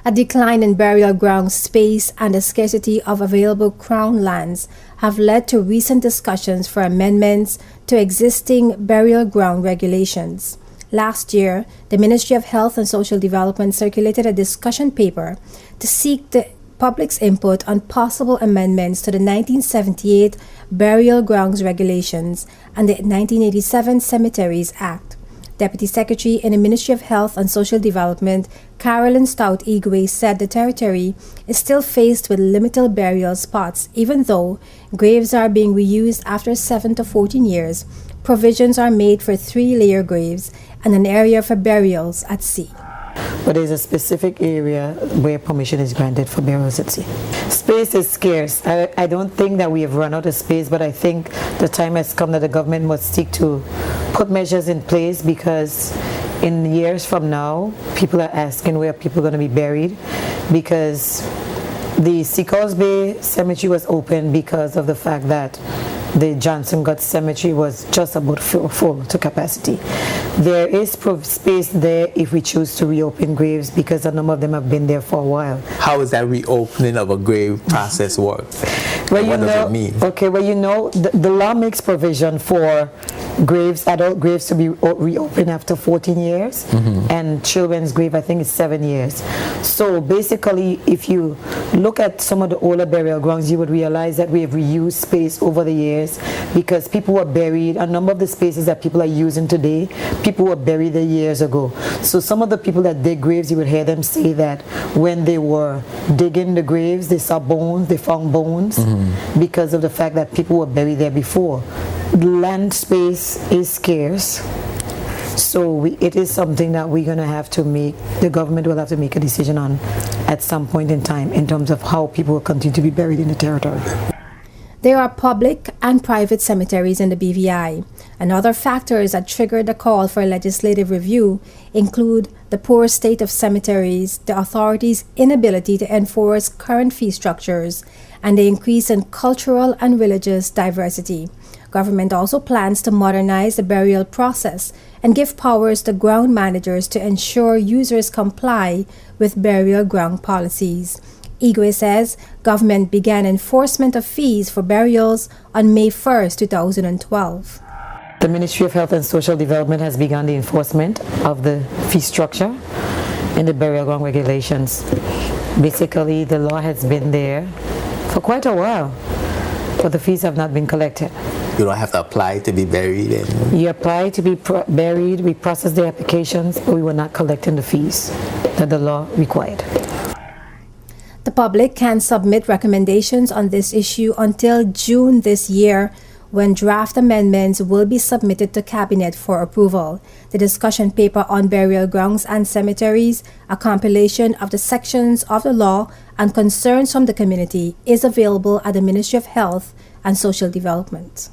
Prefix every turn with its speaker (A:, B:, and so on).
A: A decline in burial ground space and the scarcity of available Crown lands have led to recent discussions for amendments to existing burial ground regulations. Last year, the Ministry of Health and Social Development circulated a discussion paper to seek the public's input on possible amendments to the 1978 Burial Grounds Regulations and the 1987 Cemeteries Act. Deputy Secretary in the Ministry of Health and Social Development, Carolyn Stout Igwe, said the territory is still faced with limited burial spots, even though graves are being reused after 7 to 14 years. Provisions are made for 3-layer graves and an area for burials at sea.
B: But there's a specific area where permission is granted for burials at sea. Space is scarce. I don't think that we have run out of space, but I think the time has come that the government must seek to put measures in place, because in years from now, people are asking where people are going to be buried, because the Seacoast Bay Cemetery was open because of the fact that the Johnson Gut Cemetery was just about full to capacity. There is space there if we choose to reopen graves, because a number of them have been there for a while.
C: How is that reopening of a grave process work?
B: Well,
C: what does it mean?
B: Okay, well, the law makes provision for adult graves to be reopened after 14 years, and children's grave, I think, is 7 years. So basically, if you look at some of the older burial grounds, you would realize that we have reused space over the years, because people were buried. A number of the spaces that people are using today, people were buried there years ago. So some of the people that dig graves, you would hear them say that when they were digging the graves, they saw bones, they found bones, because of the fact that people were buried there before. Land space is scarce, so it is something that we're going to have to make, the government will have to make a decision on at some point in time, in terms of how people will continue to be buried in the territory.
A: There are public and private cemeteries in the BVI, and other factors that triggered the call for legislative review include the poor state of cemeteries, the authorities' inability to enforce current fee structures, and the increase in cultural and religious diversity. Government also plans to modernize the burial process and give powers to ground managers to ensure users comply with burial ground policies. Igwe says government began enforcement of fees for burials on May 1, 2012.
B: The Ministry of Health and Social Development has begun the enforcement of the fee structure in the burial ground regulations. Basically, the law has been there for quite a while, but the fees have not been collected.
C: You don't have to apply to be buried?
B: You apply to be buried, we process the applications, but we were not collecting the fees that the law required.
A: The public can submit recommendations on this issue until June this year, when draft amendments will be submitted to Cabinet for approval. The discussion paper on burial grounds and cemeteries, a compilation of the sections of the law and concerns from the community, is available at the Ministry of Health and Social Development.